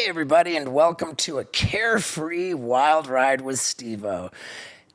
Hey, everybody, and welcome to a carefree wild ride with Steve-O.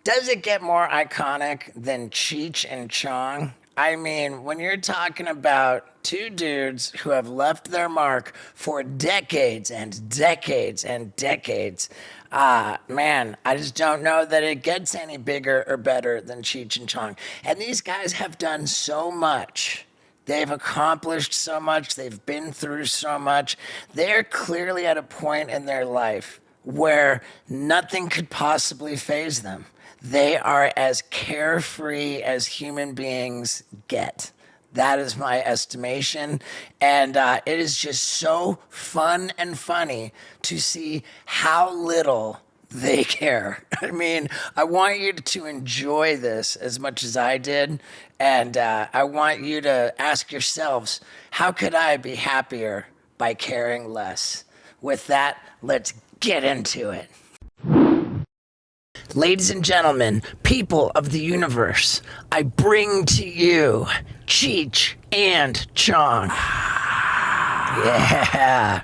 Does it get more iconic than Cheech and Chong? I mean, when you're talking about two dudes who have left their mark for decades and decades and decades, man, I just don't know that it gets any bigger or better than Cheech and Chong. And these guys have done so much. They've accomplished so much. They've been through so much. They're clearly at a point in their life where nothing could possibly faze them. They are as carefree as human beings get. That is my estimation. And it is just so fun and funny to see how little they care. I mean, I want you to enjoy this as much as I did. And I want you to ask yourselves, how could I be happier by caring less? With that, let's get into it. Ladies and gentlemen, people of the universe, I bring to you Cheech and Chong. Yeah.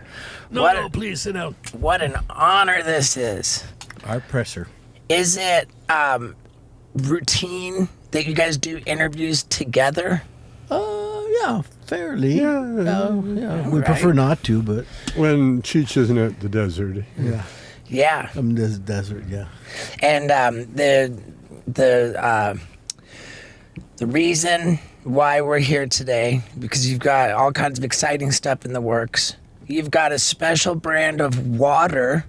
No, please sit down. What an honor this is. Our pressure. Is it routine that you guys do interviews together? Yeah, fairly. Yeah. We prefer not to, but When Cheech isn't at the desert. Yeah. this desert, yeah. And the reason why we're here today, because you've got all kinds of exciting stuff in the works. You've got a special brand of water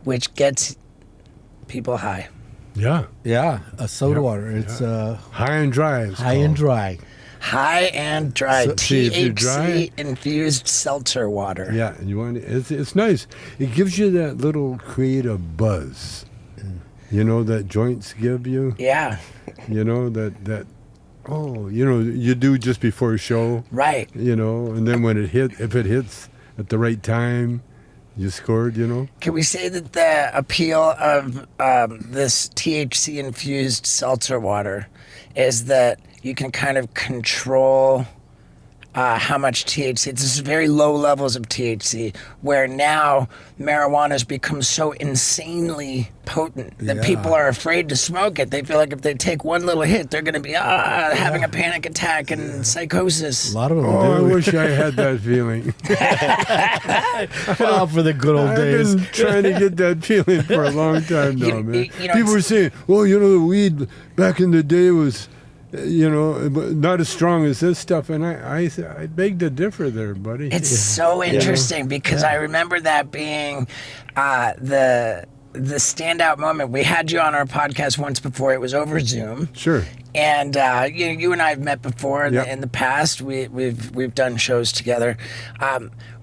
which gets people high. Yeah. Yeah, a soda water. It's High and dry. high and dry. High and dry, So, see, if you're dry- THC-infused seltzer water. Yeah, and you want it's nice. It gives you that little creative buzz. You know that joints give you. Yeah, You know that. Oh, you do just before a show. right. And then when if it hits at the right time, you scored. Can we say that the appeal of this THC-infused seltzer water is that you can kind of control how much THC. It's just very low levels of THC, where now marijuana has become so insanely potent that Yeah. people are afraid to smoke it. They feel like if they take one little hit, they're going to be having a panic attack and psychosis. A lot of them Oh, I do. wish I had that feeling. Oh, for the good old I've days. been trying to get that feeling for a long time now, You- man. you know, People were saying, well, the weed back in the day was, not as strong as this stuff. And I beg to differ there, buddy. It's so interesting because I remember that being the standout moment. We had you on our podcast once before. It was over Zoom. Sure. And you and I have met before Yep. in the past. We've done shows together.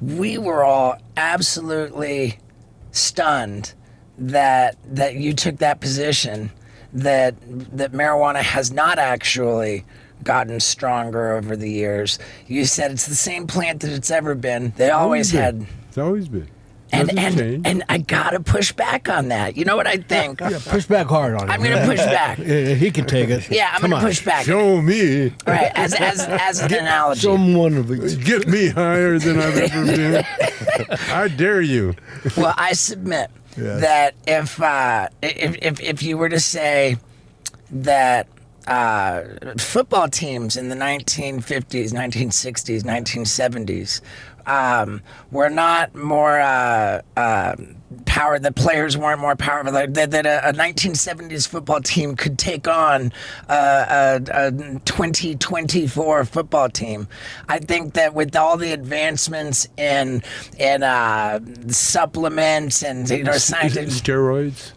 We were all absolutely stunned that you took that position. That marijuana has not actually gotten stronger over the years. You said it's the same plant that it's ever been. They always had. It's always been. And Doesn't change. and I gotta push back on that. You know what I think? Yeah, push back hard on it. I'm gonna push back. Yeah, he can take it. Yeah, I'm Come gonna on. push back. Show me. Right, as an analogy. Show him one of these. Get me higher than I've ever been. I dare you. Well, I submit Yes. that if you were to say that football teams in the 1950s, 1960s, 1970s were not more power, the players weren't more powerful, that a 1970s football team could take on a 2024 football team. I think that with all the advancements in supplements and scientific Steroids.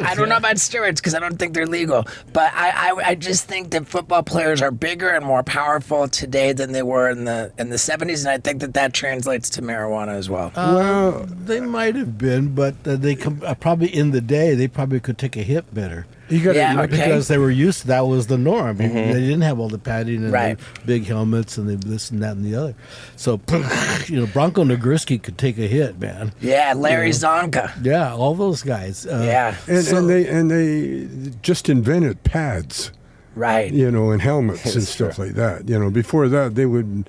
I don't know about steroids because I don't think they're legal, but I just think that football players are bigger and more powerful today than they were in the 70s, and I think that translates to marijuana as well. Well, They might have been, but they probably in the day they probably could take a hit better. you got Yeah, to. okay. Because they were used to that was the norm. They didn't have all the padding and Right. the big helmets and this and that and the other. So, Bronco Nagurski could take a hit, man. Yeah, Larry Zonka. Yeah, all those guys. Yeah. And they just invented pads. Right. You know, and helmets and It's stuff true. like that. You know, before that they would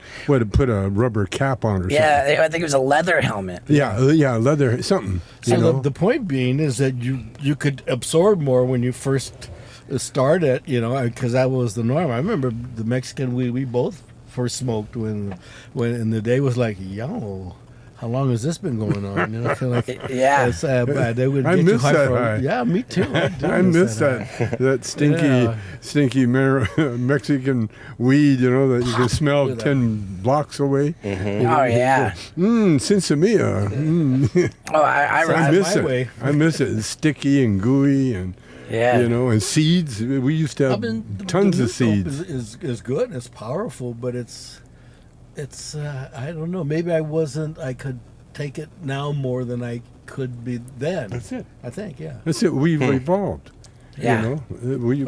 put a rubber cap on or something. Yeah, I think it was a leather helmet. Yeah, leather something. So You know, the point being is that you could absorb more when you first started, you know, because that was the norm. I remember the Mexican weed we both first smoked when and the day was like, yo, how long has this been going on? You know, I feel like Yeah. it's, they would I get you miss high that for high. yeah, me too. I miss that stinky Yeah. stinky Mexican weed. You know that you can smell Look at that. 10 blocks away. Oh yeah. Sinsemilla. Oh, I I miss my it. way. I miss it. It's sticky and gooey and yeah. you know, and seeds. We used to I have mean, tons the of new dope seeds. is good and it's powerful, but it's I don't know. Maybe I could take it now more than I could be then. That's it. I think, yeah. That's it. We've evolved. Yeah. You know,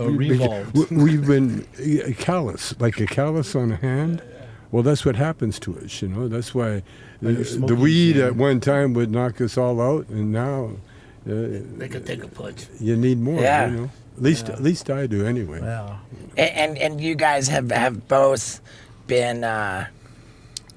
Revolved. we've been callous, like a callus on a hand. Well, that's what happens to us. You know, that's why When you're the smoking, weed yeah. at one time would knock us all out, and now They could take a punch. you need more. Yeah. You know, at least I do anyway. Yeah. And you guys have both been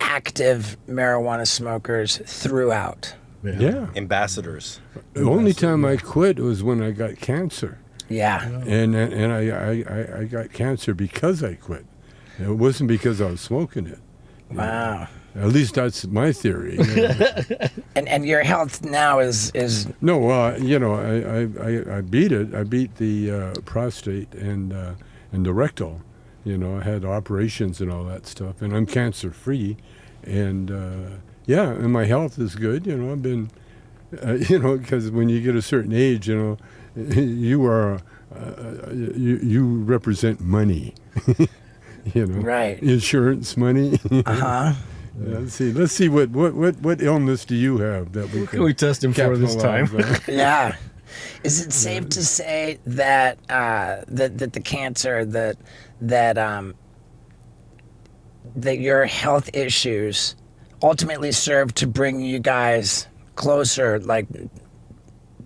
active marijuana smokers throughout. Yeah. Ambassadors. The only time I quit was when I got cancer, Yeah. and I got cancer because I quit. It wasn't because I was smoking it. Wow. At least that's my theory. You know. And your health now is No, you know, I beat it. I beat the prostate and the rectal. You know, I had operations and all that stuff, and I'm cancer free, and yeah, and my health is good. You know, I've been, you know, because when you get a certain age, you know, you are you represent money. You know, Right. Insurance money. uh-huh. Yeah, let's see what illness do you have that we What can we test him for this time? capitalize on? Yeah. Is it safe to say that that the cancer that your health issues ultimately served to bring you guys closer, like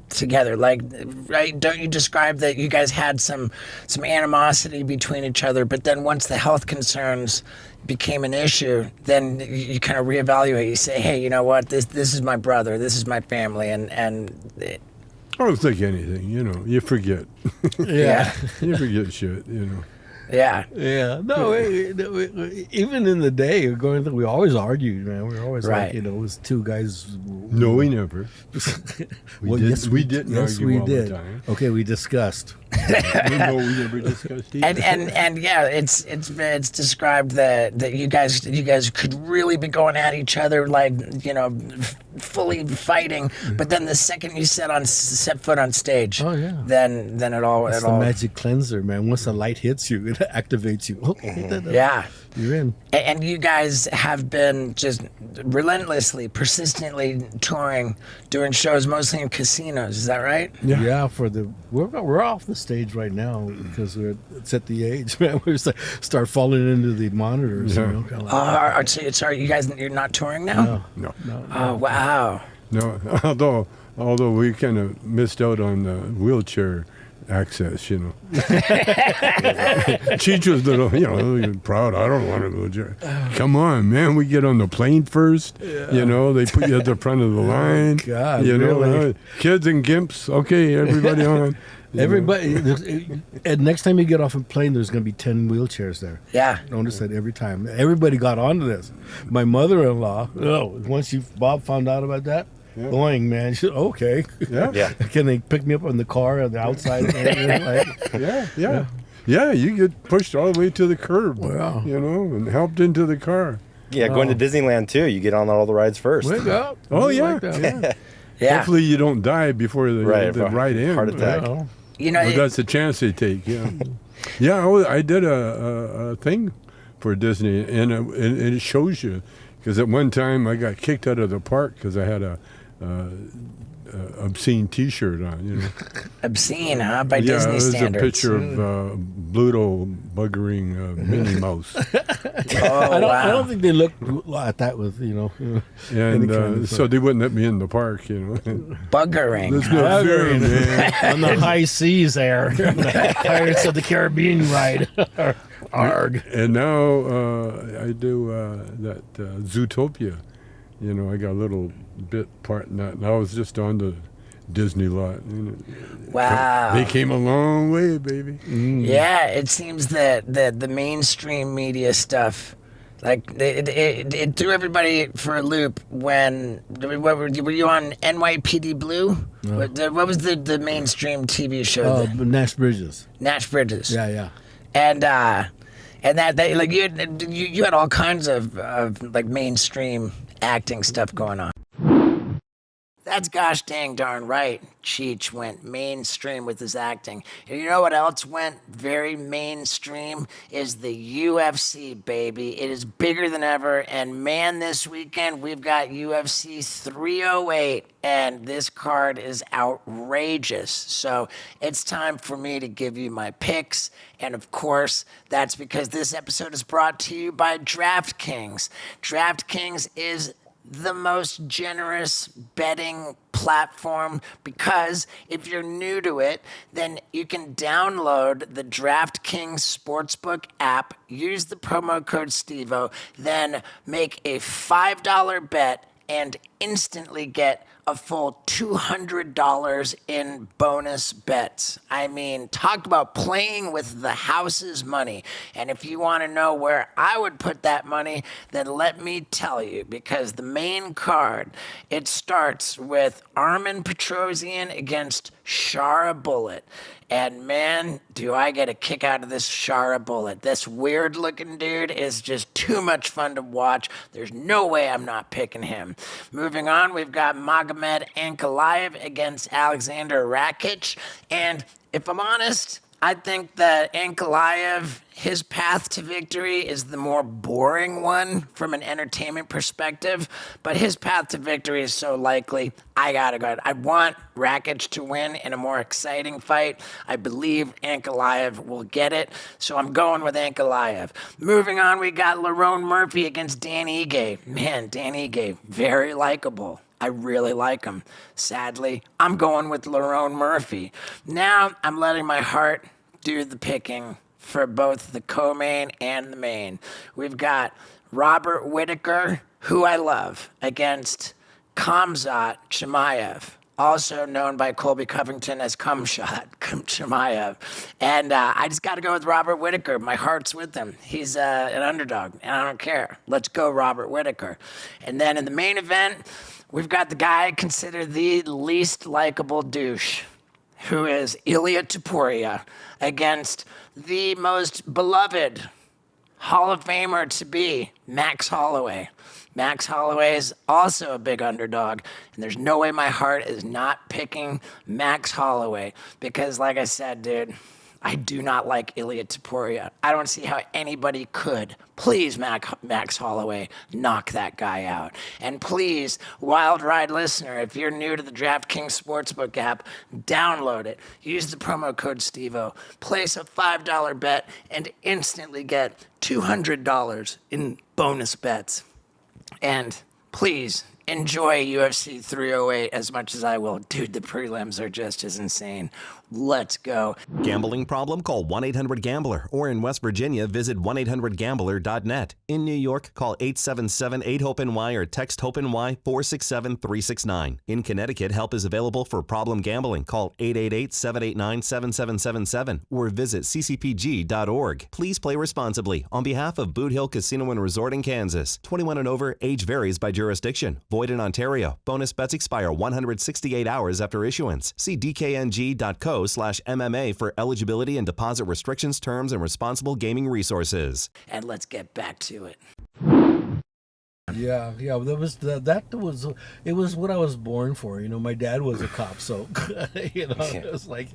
together, like, right? Don't you describe that you guys had some animosity between each other, but then once the health concerns became an issue, then you kind of reevaluate. You say, hey, you know what? This is my brother. This is my family, and I don't think anything. You know, you forget. yeah, You forget shit. You know. yeah. Yeah, no, even in the day going through, we always argued, man. We were always Right. like, you know, it was two guys. No, we never. Well, did- yes, we didn't yes, argue we all the did. time. Okay, we discussed. No, we never discussed either. And yeah, it's described that you guys could really be going at each other, like, you know, fully fighting, but then the second you set foot on stage, Oh, yeah. then it all It's the magic cleanser, man. Once the light hits you, it activates you. yeah. You're in. And you guys have been just relentlessly, persistently touring, doing shows mostly in casinos. Is that right? Yeah, we're off the stage right now because it's at the age, man. We start falling into the monitors. Yeah. You know, kinda like, Sorry, you guys, you're not touring now? No, Oh, wow. no. Although we kind of missed out on the wheelchair access, you know. Cheech was little, you know, proud. I don't want a wheelchair. Come on, man. We get on the plane first. You know, they put you at the front of the line. God, you know, really? kids and gimps. Okay, everybody on. You know. everybody, and next time you get off a plane, there's going to be 10 wheelchairs there. Yeah. Notice that every time. Everybody got onto this. My mother-in-law, once Bob found out about that, boing, man. She said, okay. Yeah. Yeah. Can they pick me up on the car on the outside? And everything? Like, Yeah, you get pushed all the way to the curb. Wow. You know, and helped into the car. Yeah, going to Disneyland too. You get on all the rides first. wake up. Oh, You yeah. like that? Yeah. Hopefully you don't die before the Right, ride ends. heart attack. Well, You know, But that's a chance they take, yeah. I did a thing for Disney, and it shows you, because at one time I got kicked out of the park because I had a obscene T-shirt on. You know. Obscene, huh? By Yeah, Disney it was standards. a picture of Bluto buggering Minnie Mouse, Oh, I wow. don't think they look at that with any and kind of, so they wouldn't let me in the park. You know. Buggering. Let's huh? go film, man. on the high seas there, the Pirates of the Caribbean ride. Arg. And now I do that Zootopia. You know, I got a little bit part in that, and I was just on the Disney lot. You know. Wow. They came a long way, baby. Yeah, it seems that the mainstream media stuff, like it threw everybody for a loop. When were you on NYPD Blue? What was the mainstream TV show? Nash Bridges. Nash Bridges. Yeah. And that they like you had all kinds of like mainstream acting stuff going on. That's gosh dang darn right. Cheech went mainstream with his acting. And you know what else went very mainstream? Is the UFC, baby. It is bigger than ever. And man, this weekend we've got UFC 308. And this card is outrageous. So it's time for me to give you my picks. And of course, that's because this episode is brought to you by DraftKings. DraftKings is the most generous betting platform because if you're new to it, then you can download the DraftKings Sportsbook app, use the promo code STEVO, then make a $5 bet and instantly get a full $200 in bonus bets. I mean, talk about playing with the house's money. And if you want to know where I would put that money, then let me tell you, because the main card, it starts with Armin Petrosian against Shara Bullet. And man, do I get a kick out of this Shara Bullet. This weird looking dude is just too much fun to watch. There's no way I'm not picking him. Moving on, we've got Magomed Ankalaev against Alexander Rakic. And if I'm honest, I think that Ankalaev, his path to victory is the more boring one from an entertainment perspective, but his path to victory is so likely. I gotta go. I want Rakic to win in a more exciting fight. I believe Ankalaev will get it, so I'm going with Ankalaev. Moving on, we got Lerone Murphy against Dan Ige. Man, Dan Ige, very likable. I really like him. Sadly, I'm going with Lerone Murphy. Now, I'm letting my heart do the picking for both the co-main and the main. We've got Robert Whittaker, who I love, against Khamzat Chimaev, also known by Colby Covington as Cumshot Chimaev. And I just got to go with Robert Whittaker. My heart's with him. He's an underdog, and I don't care. Let's go, Robert Whittaker. And then in the main event, we've got the guy considered the least likable douche, who is Ilya Topuria, against the most beloved Hall of Famer to be, Max Holloway. Max Holloway is also a big underdog, and there's no way my heart is not picking Max Holloway because, like I said, dude, I do not like Ilya Topuria. I don't see how anybody could. Please, Max Holloway, knock that guy out. And please, Wild Ride listener, if you're new to the DraftKings Sportsbook app, download it. Use the promo code STEVO. Place a $5 bet and instantly get $200 in bonus bets. And please enjoy UFC 308 as much as I will. Dude, the prelims are just as insane. Let's go. Gambling problem? Call 1-800-GAMBLER. Or in West Virginia, visit 1-800-GAMBLER.net. In New York, call 877-8-HOPE-NY or text HOPE-NY 467-369. In Connecticut, help is available for problem gambling. Call 888-789-7777 or visit ccpg.org. Please play responsibly. On behalf of Boot Hill Casino and Resort in Kansas, 21 and over, age varies by jurisdiction. Void in Ontario. Bonus bets expire 168 hours after issuance. See dkng.co/MMA for eligibility and deposit restrictions, terms, and responsible gaming resources. And let's get back to it. Yeah. It was what I was born for. You know, my dad was a cop, so it was like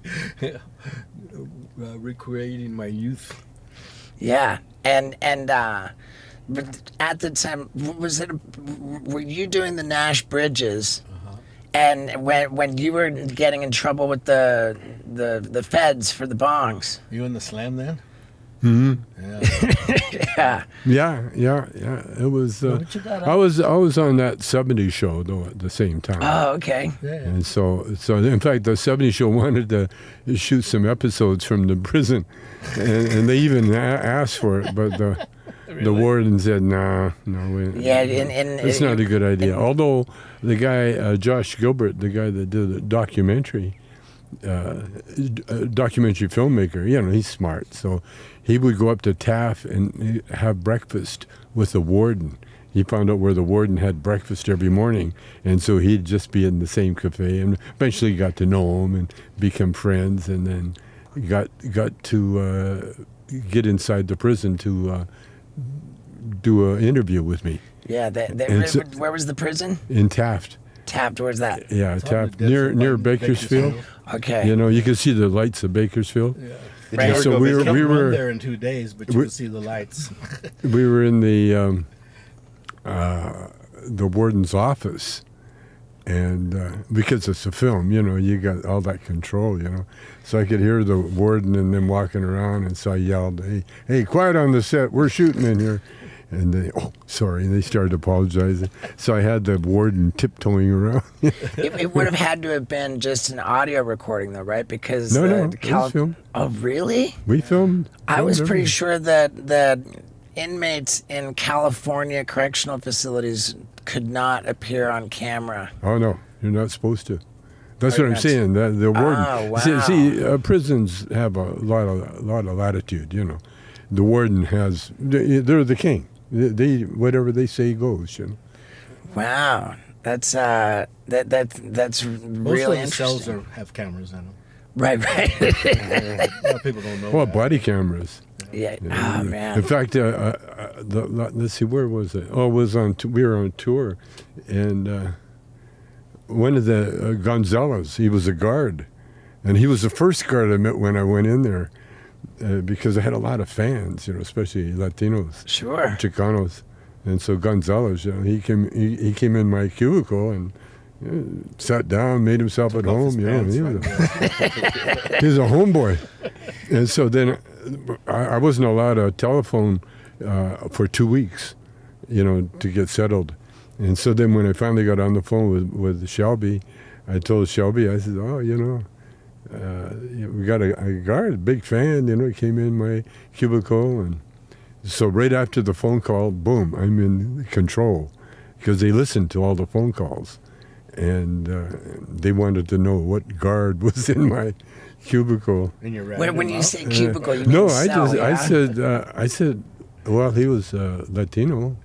recreating my youth. Yeah, and but at the time, were you doing the Nash Bridges? And when you were getting in trouble with the feds for the bongs. You in the slam then? Yeah. Yeah. It was. What you got I was on that '70s show though at the same time. Oh, okay. Yeah. And so in fact, the '70s show wanted to shoot some episodes from the prison, and they even asked for it, but the warden said, no, Yeah, it's not a good idea. Although the guy, Josh Gilbert, the guy that did the documentary, documentary filmmaker, he's smart. So he would go up to Taft and have breakfast with the warden. He found out where the warden had breakfast every morning, and so he'd just be in the same cafe, and eventually got to know him and become friends, and then got to get inside the prison to do an interview with me. Yeah, where was the prison? In Taft. Taft, where's that? Yeah, It's on Taft, the desert, near like Bakersfield. Okay. You can see the lights of Bakersfield. Yeah. Did Right. you ever So go we visit were- Can't him? run there in 2 days, but you can see the lights. We were in the warden's office, and because it's a film, you got all that control, So I could hear the warden and them walking around, and so I yelled, "Hey, quiet on the set! We're shooting in here." And they, sorry, and they started apologizing. So I had the warden tiptoeing around. It would have had to have been just an audio recording, though, right? Because No, the it was filmed. Oh, really? We filmed. I was filmed pretty everything. sure that inmates in California correctional facilities could not appear on camera. Oh no, you're not supposed to. That's Oh, what I'm you're not saying. The warden. Oh, wow. See, prisons have a lot of latitude. The warden has. They're the king. They whatever they say goes. Wow, that's Most really of the cells interesting. have cameras in them. Right. A lot of people don't know Well, that. body cameras. Yeah. Oh man. In fact, let's see, where was it? Oh, it was we were on tour, and one of the Gonzalez, he was a guard, and he was the first guard I met when I went in there, because I had a lot of fans, especially Latinos, Sure. Chicanos, and so Gonzalez, he came in my cubicle and sat down, made himself at home. He was a homeboy, and so then I wasn't allowed a telephone for 2 weeks, to get settled. And so then when I finally got on the phone with Shelby, I told Shelby, I said, we got a guard, a big fan, he came in my cubicle. And so right after the phone call, boom, I'm in control, because they listened to all the phone calls. And they wanted to know what guard was in my cubicle. And you're When you say cubicle, you mean No, cell, yeah? I said, well, he was Latino.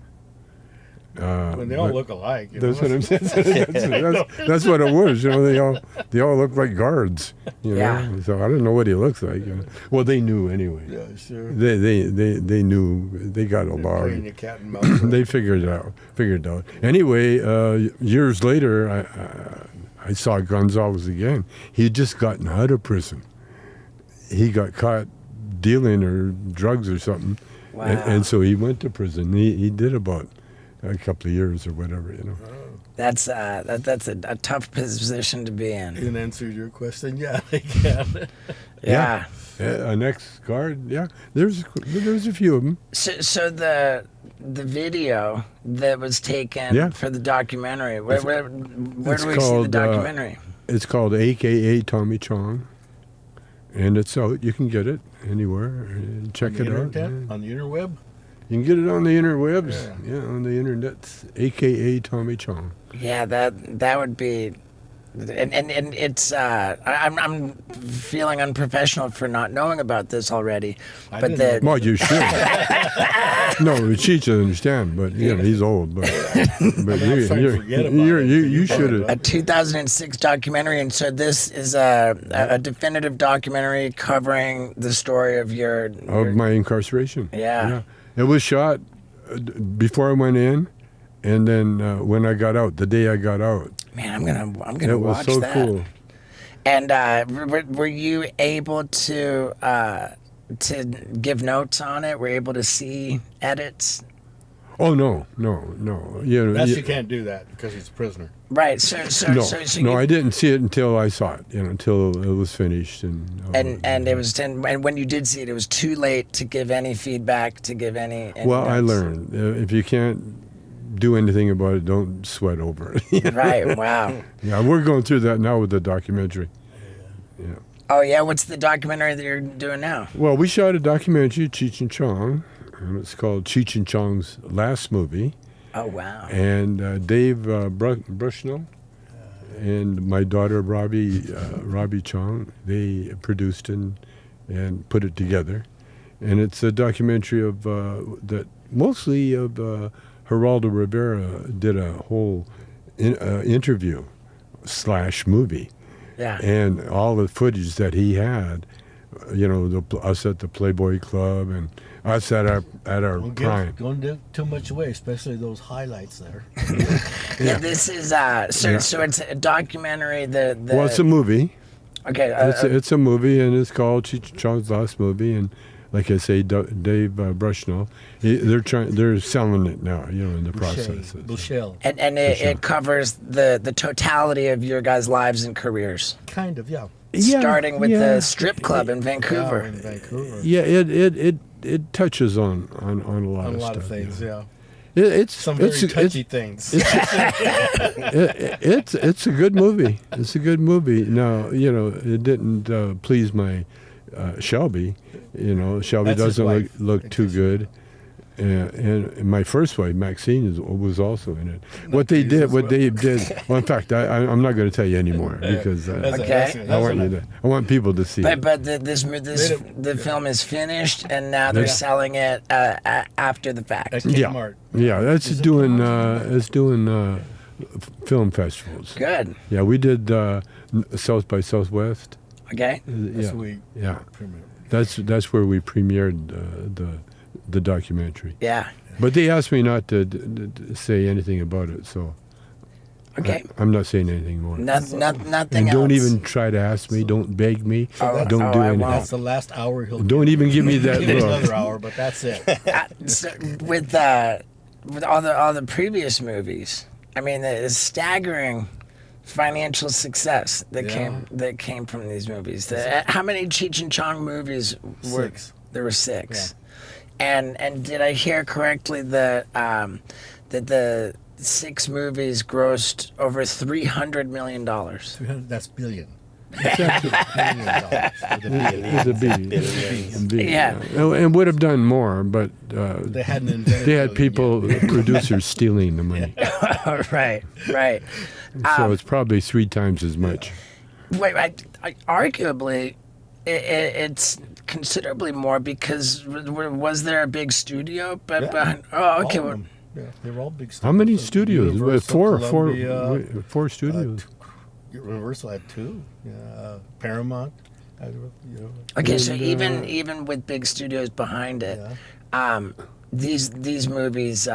When they all but look alike. That's what I'm saying. That's what it was. They all look like guards. Yeah. So I don't know what he looks like. Well, they knew anyway. Yeah, sure. They knew. They got Playing along. your cat and mouse. They figured it out. Anyway, years later, I saw Gonzalez again. He had just gotten out of prison. He got caught dealing or drugs or something, Wow. and so he went to prison. He did about a couple of years or whatever. That's a tough position to be in. In answer to your question, yeah, they can. Yeah. An ex-guard, yeah. There's a few of them. So the video that was taken Yeah. for the documentary, where do we see the called, documentary? It's called AKA Tommy Chong, and it's out. You can get it anywhere. Check it out. On the interweb? You can get it on the interwebs. Yeah, on the internet. AKA Tommy Chong. Yeah, that would be, and it's I'm feeling unprofessional for not knowing about this already, I but didn't know. Well, you should. No, Cheech doesn't understand, but he's old. But I'm trying to forget about it. you should a have. 2006 documentary, and so this is a definitive documentary covering the story of your Of my incarceration. Yeah. It was shot before I went in, and then when I got out, the day I got out. man. I'm gonna It was watch so that. cool. And were you able to give notes on it? Were you able to see edits? Oh no. You can't do that because he's a prisoner. Right. No, I didn't see it until I saw it. Until it was finished, and it was and when you did see it, it was too late to give any feedback, to give any well, I notes. learned if you can't do anything about it, don't sweat over it. Right. Wow. Yeah, we're going through that now with the documentary. Yeah. Oh yeah. What's the documentary that you're doing now? Well, we shot a documentary, Cheech and Chong, and it's called Cheech and Chong's Last Movie. Oh wow. And Dave Bushnell and my daughter Robbie Chong, they produced and put it together. And it's a documentary of that mostly of Geraldo Rivera did a whole interview / movie. Yeah. And all the footage that he had, us at the Playboy Club and us at our prime. Don't give too much away, especially those highlights there. Yeah. This is so it's a documentary. Well, it's a movie. Okay. It's a movie, and it's called Cheech and Chong's Last Movie. And like I say, Dave Bushnell, they're selling it now. In the process. Bushell. And it covers the totality of your guys' lives and careers. Kind of, yeah. Starting with the strip club in Vancouver. Yeah, in Vancouver. Yeah, it touches on a lot of stuff. Of things, yeah. It's Some very touchy things. It's a good movie. It's a good movie. Now, it didn't please my Shelby. Shelby That's his doesn't wife. look too good. And my first wife, Maxine, was also in it. What they did. Well, in fact, I'm not going to tell you anymore because I want people to see it. But the film is finished, and now they're selling it after the fact. At Kmart. Yeah, that's doing film festivals. Good. Yeah, we did South by Southwest. Okay. That's where we premiered the documentary. Yeah. But they asked me not to say anything about it, so Okay. I'm not saying anything more. Nothing And don't else. even try to ask me. Don't beg me. Don't do I anything. won't. That's the last hour he'll Don't even give me that give it look. another hour, but that's it. So with all the previous movies, I mean, the staggering financial success that came from these movies. How many Cheech and Chong movies were? 6. There were 6. And did I hear correctly that the 6 movies grossed over $300 million? That's billion. It's a B. Yeah. And would have done more, but They hadn't invented they had billion yet. producers stealing the money. Right. So it's probably 3 times as much. Wait, arguably, it's considerably more because was there a big studio? Behind, oh, okay. All of them. Yeah, they were all big studios. How many studios? Universal, Four Columbia, studios. Universal had 2. Paramount. Okay, so even with big studios behind it, these movies,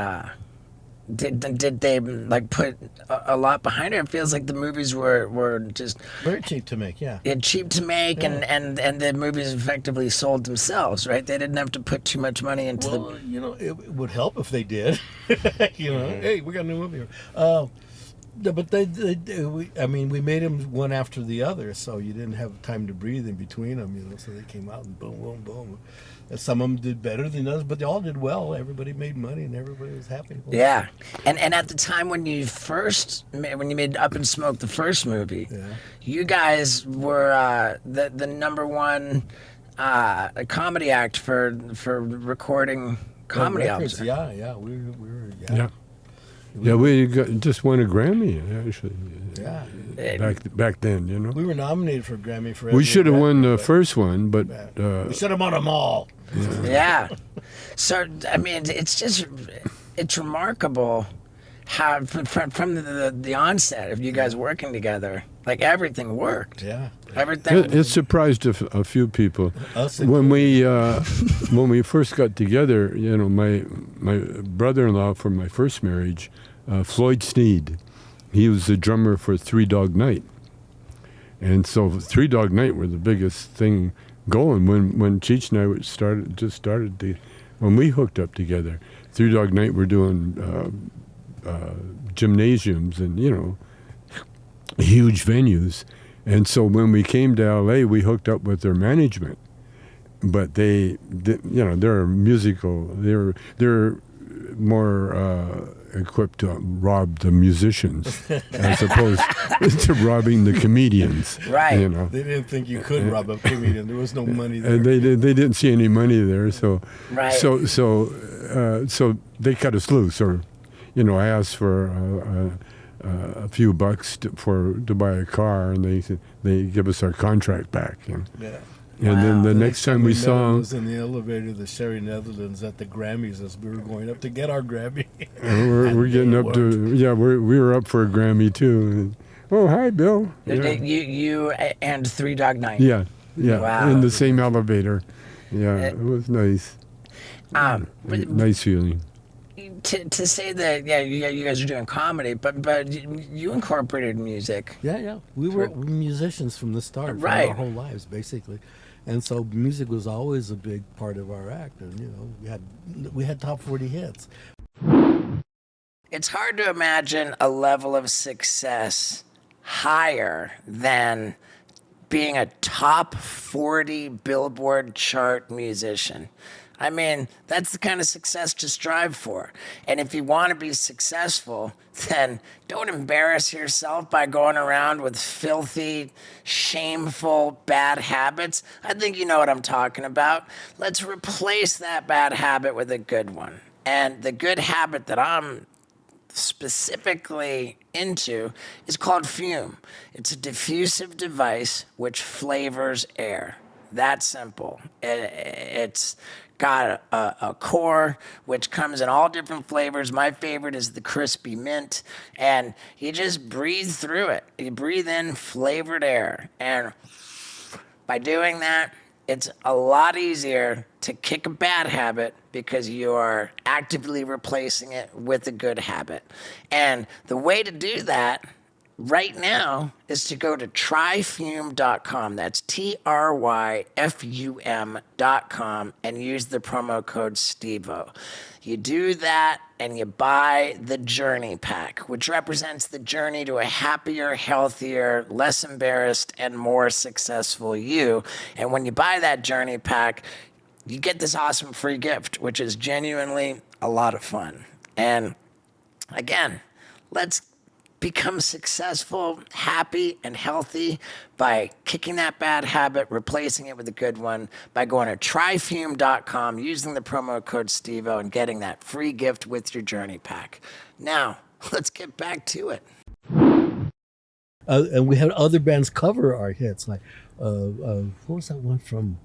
did they like put a lot behind it? It feels like the movies were just Very cheap to make, yeah. cheap to make, and the movies effectively sold themselves, right? They didn't have to put too much money into Well, it would help if they did. Hey, we got a new movie here. But we made them one after the other, so you didn't have time to breathe in between them, so they came out and boom, boom, boom. And some of them did better than others, but they all did well. Everybody made money and everybody was happy. Yeah, and at the time when you made Up in Smoke, the first movie, you guys were the number one comedy act for recording comedy records, albums. yeah, we were. Yeah, we just won a Grammy, actually. Yeah. Back then, We were nominated for a Grammy for. We every should have won the record, first one, but we should have won them all. Yeah. So I mean, it's remarkable how from the onset of you guys working together, like everything worked. Yeah. Everything. it surprised a few people. Us When we first got together, my brother-in-law from my first marriage, Floyd Sneed, he was the drummer for Three Dog Night, and so Three Dog Night were the biggest thing going when Cheech and I started when we hooked up together. Three Dog Night, we're doing gymnasiums and, huge venues. And so when we came to LA, we hooked up with their management. But they're musical. They're more equipped to rob the musicians as opposed to robbing the comedians. Right. They didn't think you could rob a comedian. There was no money there. And they didn't see any money there. So Right. so they cut us loose, or I asked for a few bucks to buy a car, and they give us our contract back. Yeah. And then the next time we saw him was in the elevator, the Sherry Netherlands at the Grammys as we were going up to get our Grammy. we're getting up to we were up for a Grammy too. And, oh, hi, Bill. Yeah. You and Three Dog Night. Yeah, Wow. in the same elevator. Yeah, it was nice. But Nice feeling. to say that, you guys are doing comedy, but you incorporated music. Yeah. We were musicians from the start, Right. for our whole lives, basically. And so music was always a big part of our act. And, we had top 40 hits. It's hard to imagine a level of success higher than being a top 40 Billboard chart musician. I mean, that's the kind of success to strive for. And if you want to be successful, then don't embarrass yourself by going around with filthy, shameful, bad habits. I think you know what I'm talking about. Let's replace that bad habit with a good one. And the good habit that I'm specifically into is called Fume. It's a diffusive device which flavors air. That simple. It's got a core which comes in all different flavors. My favorite is the crispy mint, and you just breathe through it. You breathe in flavored air, and by doing that, it's a lot easier to kick a bad habit because you are actively replacing it with a good habit. And the way to do that right now is to go to tryfume.com. That's TRYFUM.com, and use the promo code STEVO. You do that and you buy the Journey Pack, which represents the journey to a happier, healthier, less embarrassed, and more successful you. And when you buy that Journey Pack, you get this awesome free gift, which is genuinely a lot of fun. And again, let's become successful, happy, and healthy by kicking that bad habit, replacing it with a good one, by going to tryfume.com, using the promo code STEVO, and getting that free gift with your Journey Pack. Now, let's get back to it. And we had other bands cover our hits, like, what was that one from?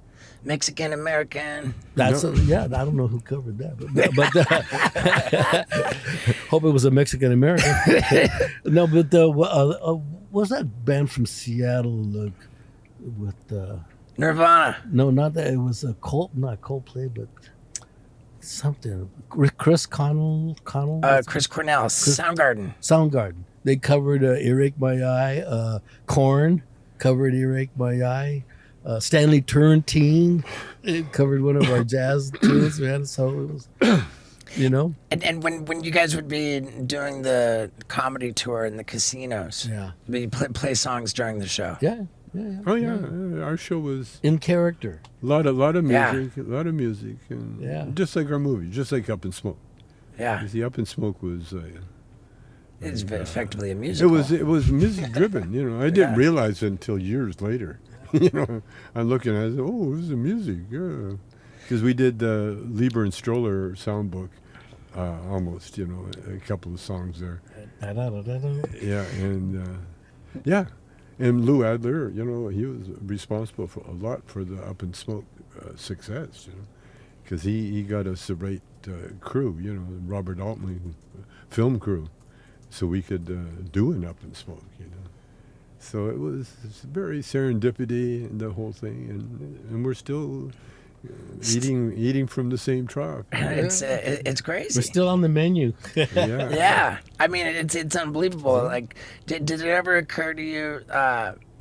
Mexican American. That's I don't know who covered that, but hope it was a Mexican American. No, but was that band from Seattle with Nirvana. No, not that. It was a not Coldplay, but something. Chris Cornell. Chris Cornell. Soundgarden. Soundgarden. They covered "Earache My Eye." Korn covered "Earache My Eye." Stanley Turrentine covered one of our jazz tunes, man. So it was, And when you guys would be doing the comedy tour in the casinos, you play songs during the show. Yeah. Oh yeah, our show was in character. A lot of music, and just like our movie, just like Up in Smoke. Yeah. The Up in Smoke was. It's effectively a musical. It was music driven. I didn't realize it until years later. I'm looking at it. Oh, this is music. Yeah, because we did the Lieber and Stroller soundbook, almost. A couple of songs there. Yeah, and Lou Adler. He was responsible for a lot for the Up in Smoke success. Because he got us the right crew. Robert Altman film crew, so we could do an Up in Smoke. So it was very serendipity and the whole thing, and we're still eating from the same trough. It's crazy. We're still on the menu. Yeah. I mean, it's unbelievable. Like, did it ever occur to you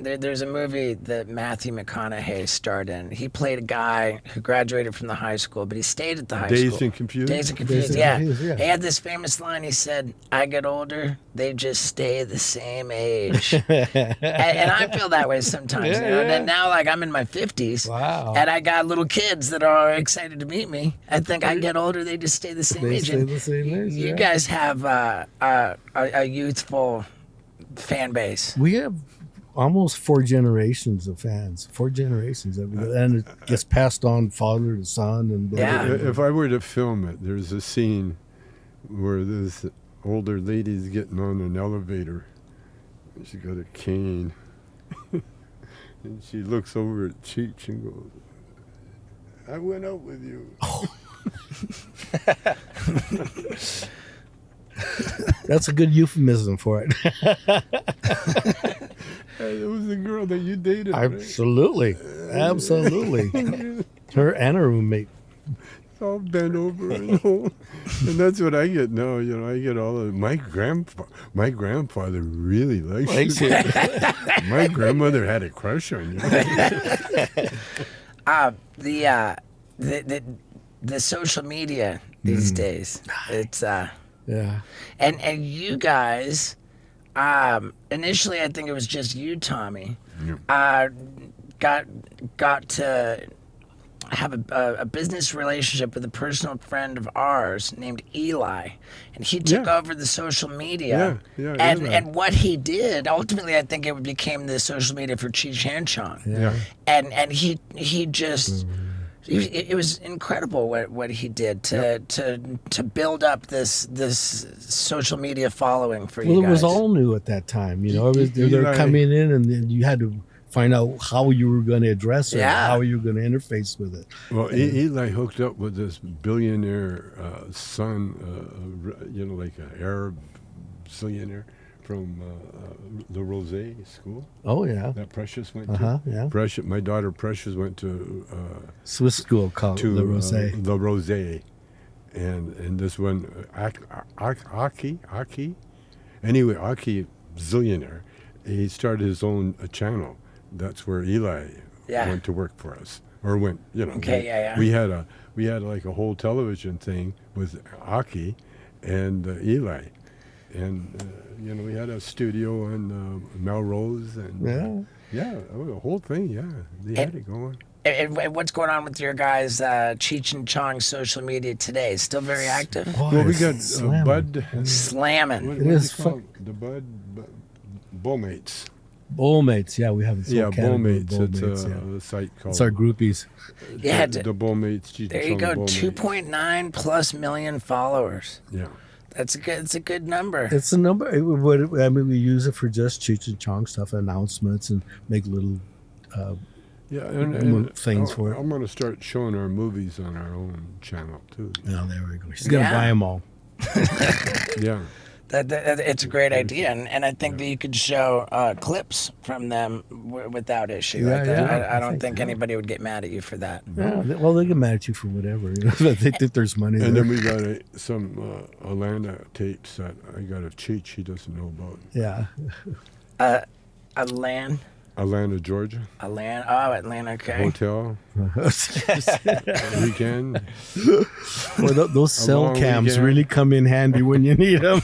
There's a movie that Matthew McConaughey starred in. He played a guy who graduated from the high school, but he stayed at the high school. Dazed and Confused? Dazed and Confused, Dazed and yeah. Confused, yeah. He had this famous line. He said, "I get older, they just stay the same age." and I feel that way sometimes. Yeah, you know? yeah. And now, like, I'm in my 50s, Wow. and I got little kids that are excited to meet me. I think I get older, they just stay the same They age. stay And the same age, you yeah. guys have a youthful fan base. We have almost 4 generations of fans. 4 generations, and it gets passed on father to son and Yeah. If I were to film it, there's a scene where this older lady's getting on an elevator. She's got a cane. And she looks over at Cheech and goes, "I went out with you." That's a good euphemism for it. Hey, it was the girl that you dated, right? Absolutely. Her and her roommate. It's all bent over, you know. And that's what I get now. You know, I get all of my grandfather really likes you. My grandmother had a crush on you. The social media these days, it's Yeah. and you guys, initially I think it was just you, Tommy, got to have a business relationship with a personal friend of ours named Eli, and he took Yeah. over the social media. Yeah, and Eli. and what he did ultimately, I think it became the social media for Cheech and Chong. Yeah. And he just. It was incredible what he did to build up this social media following for you Well, guys. it was all new at that time. You know, they're Eli- coming in, and then you had to find out how you were going to address it, Yeah. how you were going to interface with it. Well, Eli hooked up with this billionaire son, you know, like an Arab zillionaire from the Rosé school Oh yeah, that Precious went uh-huh, to. yeah. Precious, my daughter Precious went to Swiss school called to the Rosé. the Rosé, and this one Aki. Anyway, Aki zillionaire. He started his own channel. That's where Eli went to work for us, or went. You know, Okay, yeah. we had like a whole television thing with Aki and Eli, and you know, we had a studio on Melrose, and the whole thing. Yeah, they had it going. And what's going on with your guys, Cheech and Chong social media today? Still very active? Boy, Well, we it's got slamming. Bud. Slamming. What It is is it called? The Bud Bowmates. Bowmates, yeah, we have this Yeah, whole category of Bowmates. It's Bowmates, a site called. It's our groupies. Yeah, the Bowmates. Cheech There and you go, Chong Bowmates. 2.9 plus million followers. Yeah. That's a good. It's a good number. It's a number. I mean, we use it for just Cheech and Chong stuff, announcements, and make little. Yeah, and things for it. I'm going to start showing our movies on our own channel too. Oh, there we go. She's gonna Yeah. buy them all. Yeah. That it's a great idea, and I think that you could show clips from them without issue. Yeah, I don't think anybody would get mad at you for that. Yeah, well, they get mad at you for whatever. You know, they think there's money And there. then we got some Alana tapes that I got of Cheech he doesn't know about. Yeah. Atlanta, Georgia. Atlanta, okay. Hotel. Weekend. Well, those cell long cams weekend. really come in handy when you need them.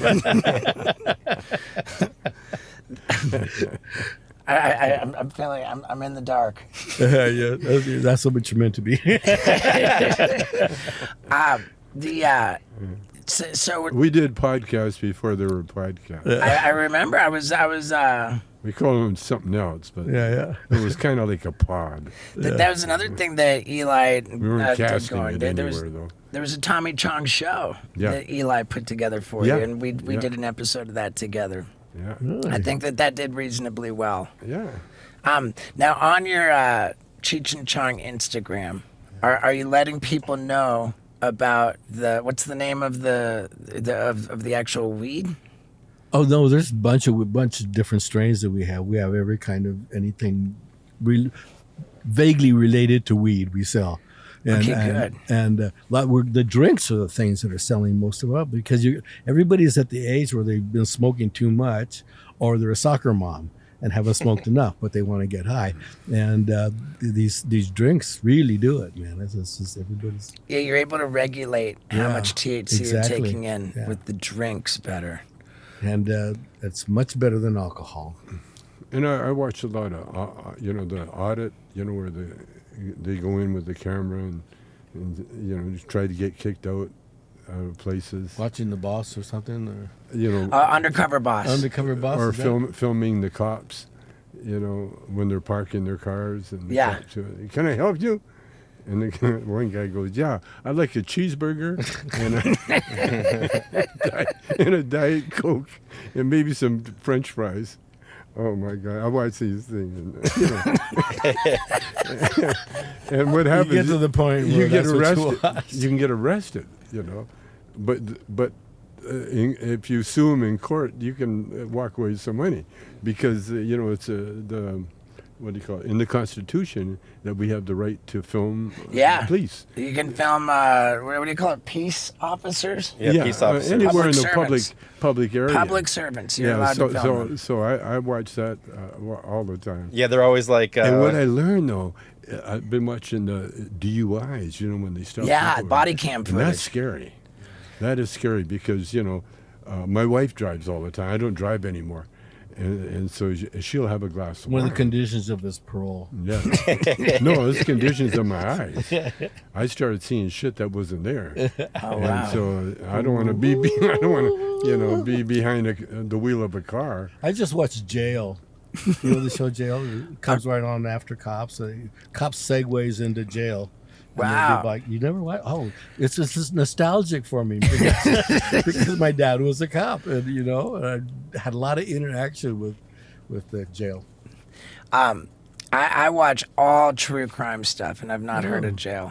I'm feeling I'm in the dark. Yeah, that's what you're meant to be. So We did podcasts before there were podcasts. I remember I was We call them something else, but yeah. it was kind of like a pod. that was another thing that Eli We weren't did casting going. it There anywhere, was though. there was a Tommy Chong show Yeah. that Eli put together for Yeah. you, and we Yeah. did an episode of that together. Yeah. I think that did reasonably well. Yeah. Now on your Cheech and Chong Instagram, are you letting people know about what's the name of the actual weed? Oh no, there's a bunch of different strains that we have. We have every kind of anything vaguely related to weed we sell. And, Okay, and, good. And the drinks are the things that are selling most of it because everybody's at the age where they've been smoking too much, or they're a soccer mom, and haven't smoked enough, but they want to get high. And these drinks really do it, man. It's just everybody's. Yeah, you're able to regulate how Yeah, much THC exactly. you're taking in Yeah. with the drinks better. And it's much better than alcohol. And I watch a lot of, the audit, where they go in with the camera and just try to get kicked out of places. Watching The Boss or something, or Undercover Boss. Undercover Boss, Or is that- filming the cops, when they're parking their cars. And the Yeah. cops, can I help you? And one guy goes, yeah, I'd like a cheeseburger and a Diet Coke and maybe some French fries. Oh, my God. I watch these things. And what happens, get to the point you where get that's what you arrested. watch. You can get arrested, But if you sue them in court, you can walk away with some money because, it's what do you call it? In the Constitution that we have the right to film police. You can film, what do you call it, peace officers? Yeah, peace officers. Anywhere in the Servants. public area. Public servants. You're allowed to film them. So I watch that all the time. Yeah, they're always like. And what I learned, though, I've been watching the DUIs, when they stop. Yeah, people. body cam And footage. that's scary. That is scary because, my wife drives all the time. I don't drive anymore. And so she'll have a glass of one wine. of the conditions of his parole. Yeah. No, it's conditions of my eyes. I started seeing shit that wasn't there. Oh, And wow. so I don't want to be be behind the wheel of a car. I just watched Jail. The show Jail? It comes right on after Cops. Cops segues into jail. And they Wow. get you never watch? Oh, it's just nostalgic for me because my dad was a cop, and and I had a lot of interaction with the jail. I watch all true crime stuff, and I've not heard of Jail.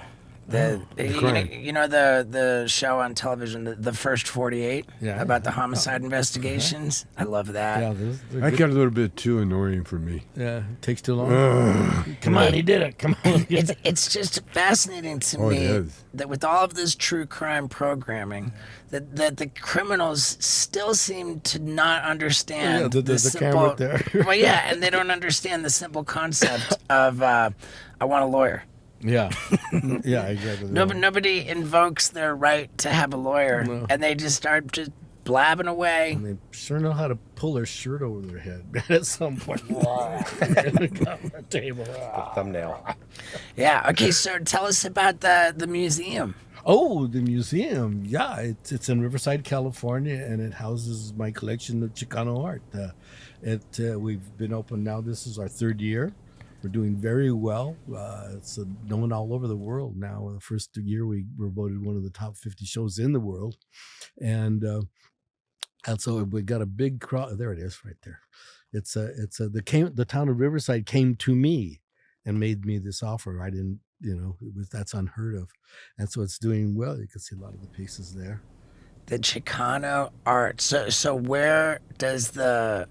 The show on television, the First 48, Yeah. about the homicide investigations. I love that. Yeah, they're That good. got a little bit too annoying for me. Yeah, it takes too long. Come on, he did it. Come on. It's just fascinating to Oh, it me is. that with all of this true crime programming, that the criminals still seem to not understand Yeah, the simple, camera there. Well, yeah, and they don't understand the simple concept of I want a lawyer. Yeah, yeah, exactly. Nobody invokes their right to have a lawyer, No. and they just start just blabbing away. And they sure know how to pull their shirt over their head at some point. On the table. thumbnail. Yeah. Okay. So tell us about the museum. Oh, the museum. Yeah, it's in Riverside, California, and it houses my collection of Chicano art. We've been open now. This is our third year. We're doing very well. It's known all over the world now. The first year we were voted one of the top 50 shows in the world, and so we got a big crowd. There it is, right there. The town of Riverside came to me and made me this offer. I didn't, that's unheard of, and so it's doing well. You can see a lot of the pieces there. The Chicano art. So where does the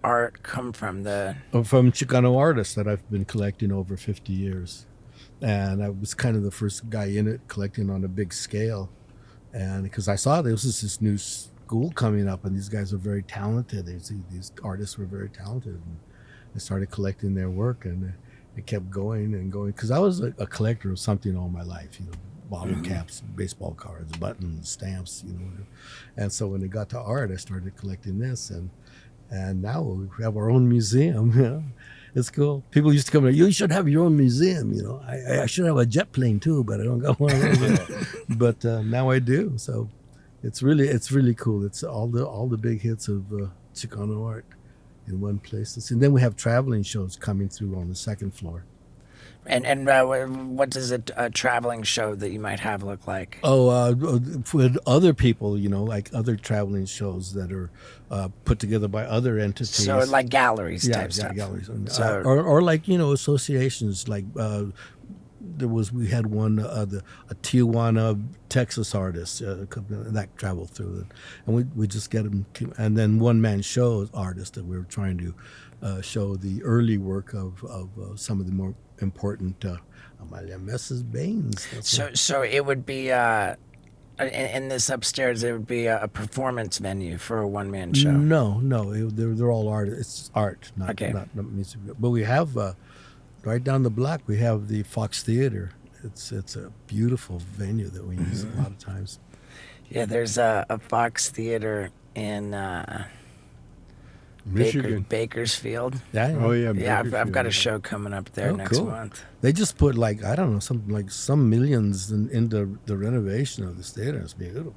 art come from? From Chicano artists that I've been collecting over 50 years. And I was kind of the first guy in it collecting on a big scale. And because I saw there was this new school coming up, and these guys are very talented. These artists were very talented. And I started collecting their work, and it kept going and going. Because I was a collector of something all my life, bottle caps, baseball cards, buttons, stamps, And so when it got to art, I started collecting this. And now we have our own museum. It's cool. People used to come you should have your own museum. I should have a jet plane too, but I don't got one. But now I do. So it's really cool. It's all the big hits of Chicano art in one place. And then we have traveling shows coming through on the second floor. And what does a traveling show that you might have look like? With other people, like other traveling shows that are put together by other entities. So like galleries type stuff. Galleries. So- Or like, associations like we had one, a Tijuana, Texas artist that traveled through it. And we just get them. And then one-man show artists that we were trying to show the early work of some of the more important Amalia Mrs. Baines. So it would be in this upstairs, it would be a performance venue for a one-man show. No, they're all art. It's art, not Okay. not music. But we have right down the block. We have the Fox Theater. It's a beautiful venue that we use a lot of times. Yeah, there's a Fox Theater in Michigan. Bakersfield. Yeah. Oh yeah. Yeah, I've got a Bakersfield. show coming up there Oh, next cool. month. They just put like I don't know some millions into the renovation of this theater. It's beautiful.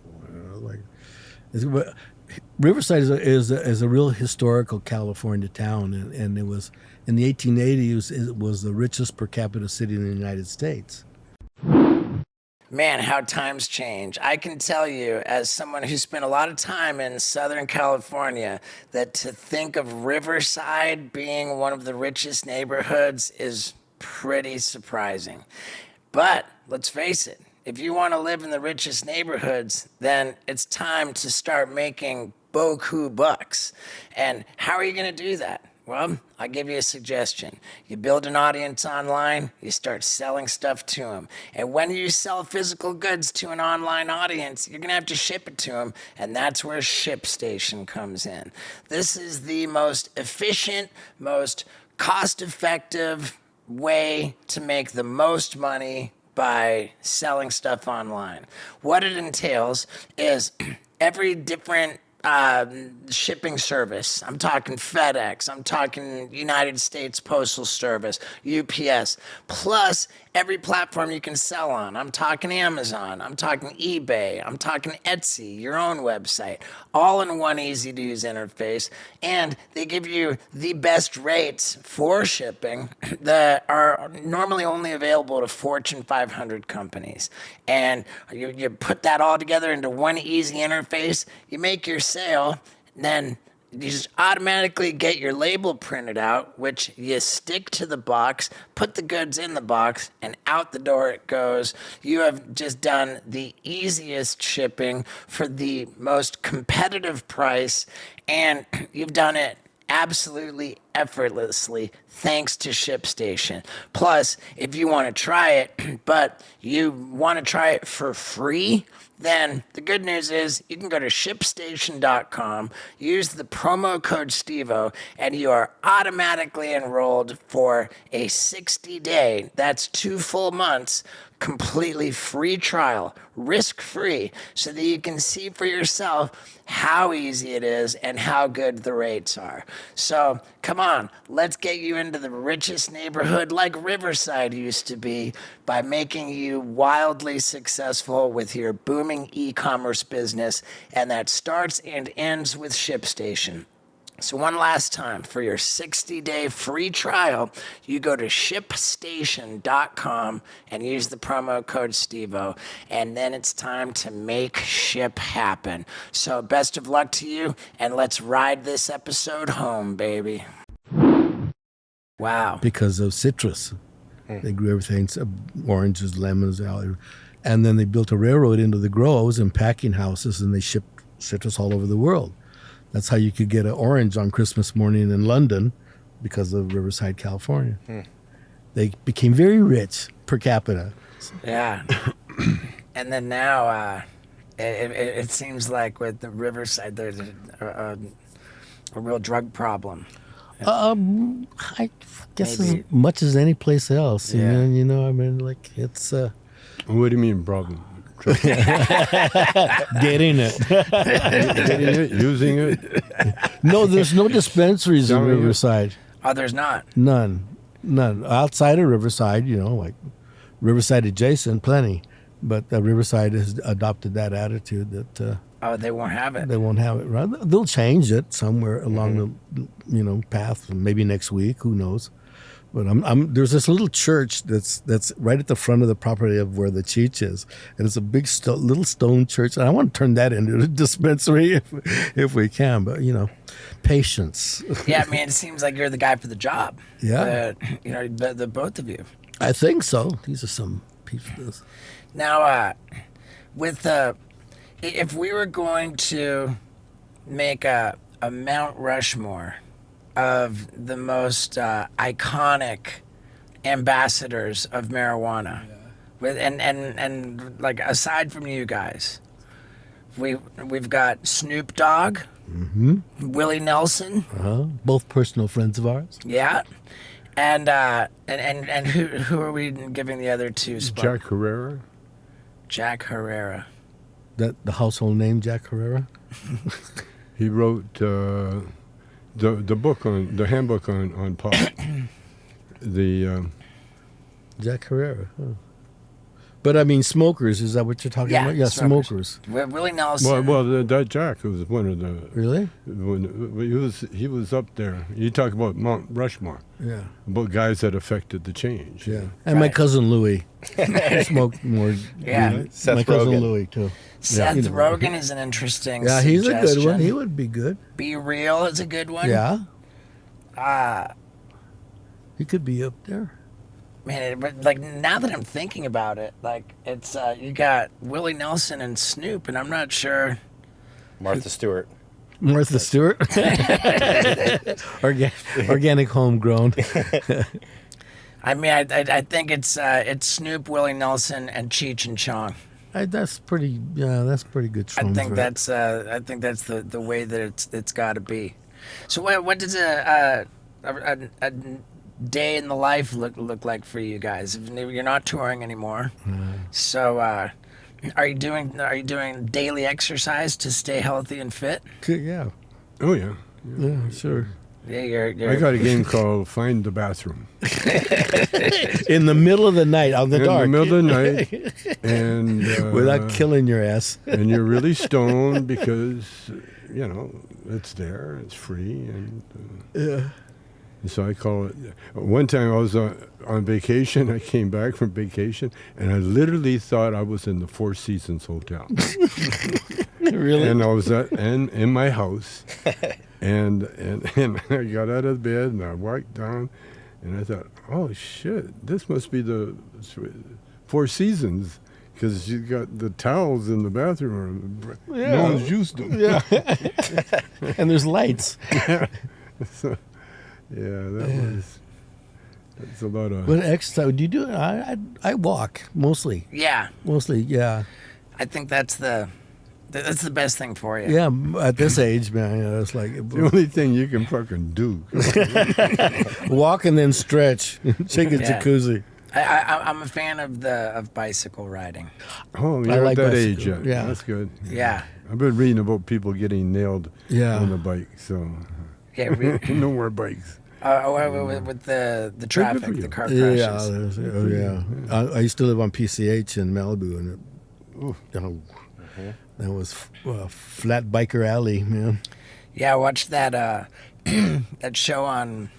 But Riverside is a real historical California town, and it was in the 1880s. It was the richest per capita city in the United States. Man, how times change. I can tell you, as someone who spent a lot of time in Southern California, that to think of Riverside being one of the richest neighborhoods is pretty surprising. But let's face it, if you want to live in the richest neighborhoods, then it's time to start making beaucoup bucks. And how are you going to do that? Well, I'll give you a suggestion. You build an audience online, you start selling stuff to them. And when you sell physical goods to an online audience, you're going to have to ship it to them, and that's where ShipStation comes in. This is the most efficient, most cost-effective way to make the most money by selling stuff online. What it entails is every different shipping service. I'm talking FedEx. I'm talking United States Postal Service, UPS, plus every platform you can sell on. I'm talking Amazon. I'm talking eBay. I'm talking Etsy, your own website, all in one easy to use interface. And they give you the best rates for shipping that are normally only available to Fortune 500 companies. And you put that all together into one easy interface, you make your sale, then you just automatically get your label printed out, which you stick to the box, put the goods in the box, and out the door it goes. You have just done the easiest shipping for the most competitive price, and you've done it absolutely effortlessly thanks to ShipStation. Plus, if you want to try it, but you want to try it for free, then the good news is you can go to shipstation.com, use the promo code STEVO, and you are automatically enrolled for a 60-day, that's 2 full months, completely free trial, risk-free, so that you can see for yourself how easy it is and how good the rates are. So come on, let's get you into the richest neighborhood like Riverside used to be by making you wildly successful with your booming e-commerce business, and that starts and ends with ShipStation. So one last time, for your 60-day free trial, you go to shipstation.com and use the promo code STEVO, and then it's time to make ship happen. So best of luck to you, and let's ride this episode home, baby. Wow. Because of citrus. They grew everything, oranges, lemons, and then they built a railroad into the groves and packing houses, and they shipped citrus all over the world. That's how you could get an orange on Christmas morning in London because of Riverside, California. They became very rich per capita. Yeah. And then now it seems like with the Riverside, there's a real drug problem. I guess Maybe. as much as any place else. Yeah. You know, I mean, like it's What do you mean problem? getting it. Getting it, using it. No, there's no dispensaries in Selling it. Riverside. Oh, there's not. None. Outside of Riverside, you know, like Riverside adjacent, plenty. But Riverside has adopted that attitude that Oh, they won't have it. they won't have it. Right? They'll change it somewhere along the path, maybe next week. Who knows? But there's this little church that's right at the front of the property of where the Cheech is, and it's a big little stone church. And I want to turn that into a dispensary if we can. But patience. Yeah, I mean, it seems like you're the guy for the job. Yeah. The both of you. I think so. These are some pieces. Now, if we were going to make a Mount Rushmore of the most iconic ambassadors of marijuana, and like aside from you guys, we've got Snoop Dogg, Willie Nelson, Both personal friends of ours. yeah, and who are we giving the other two spots? Jack Herrera. Jack Herrera. That the household name, Jack Herrera. He wrote the book on the handbook on pot. Jack Herrera. Huh. But I mean, smokers. Is that what you're talking about? Yeah, smokers. Willie Nelson. Well, that Jack was one of the. Really? He was up there. You talk about Mount Rushmore. Yeah. About guys that affected the change. Yeah. And my cousin Louis smoked more. Yeah. weed. Seth my cousin Rogen. Louis too. Seth You know. Rogen is an interesting. Yeah, he's a good suggestion. one. He would be good. Be Real is a good one. Yeah. Ah, He could be up there. man, but like now that I'm thinking about it, like it's you got Willie Nelson and Snoop, and I'm not sure. Martha Stewart. Martha Stewart. Organic homegrown. I mean, I think it's Snoop, Willie Nelson, and Cheech and Chong. That's pretty. Yeah, that's pretty good. I think triumvirate. that's the way that it's got to be. So what does a day in the life look like for you guys? You're not touring anymore, so are you doing daily exercise to stay healthy and fit? Yeah. Oh yeah. Yeah. Sure. Yeah, you're I got a game called Find the Bathroom. In the middle of the night, out in the dark, In the middle of the night, and without killing your ass. and you're really stoned because it's there, it's free, and so I call it. One time I was on vacation. I came back from vacation, and I literally thought I was in the Four Seasons Hotel. Really? And I was in my house, and I got out of bed and I walked down, and I thought, oh shit, this must be the Four Seasons, because you got the towels in the bathroom. Yeah. No one's used them. Yeah. And there's lights. So, that's a lot of. What exercise do you do? I walk mostly. yeah. Mostly, yeah. I think that's the best thing for you. Yeah, at this age, man, it's like the only thing you can fucking do. walk and then stretch, take a Yeah. jacuzzi. I'm a fan of bicycle riding. Oh, I you're like at that bicycle, age yet. yeah. That's good. Yeah. I've been reading about people getting nailed Yeah. on the bike, so Yeah. no more bikes. With the traffic, for you. the car Yeah, crashes. yeah. I used to live on PCH in Malibu, and that was flat biker alley, man. Yeah, I watched that that show on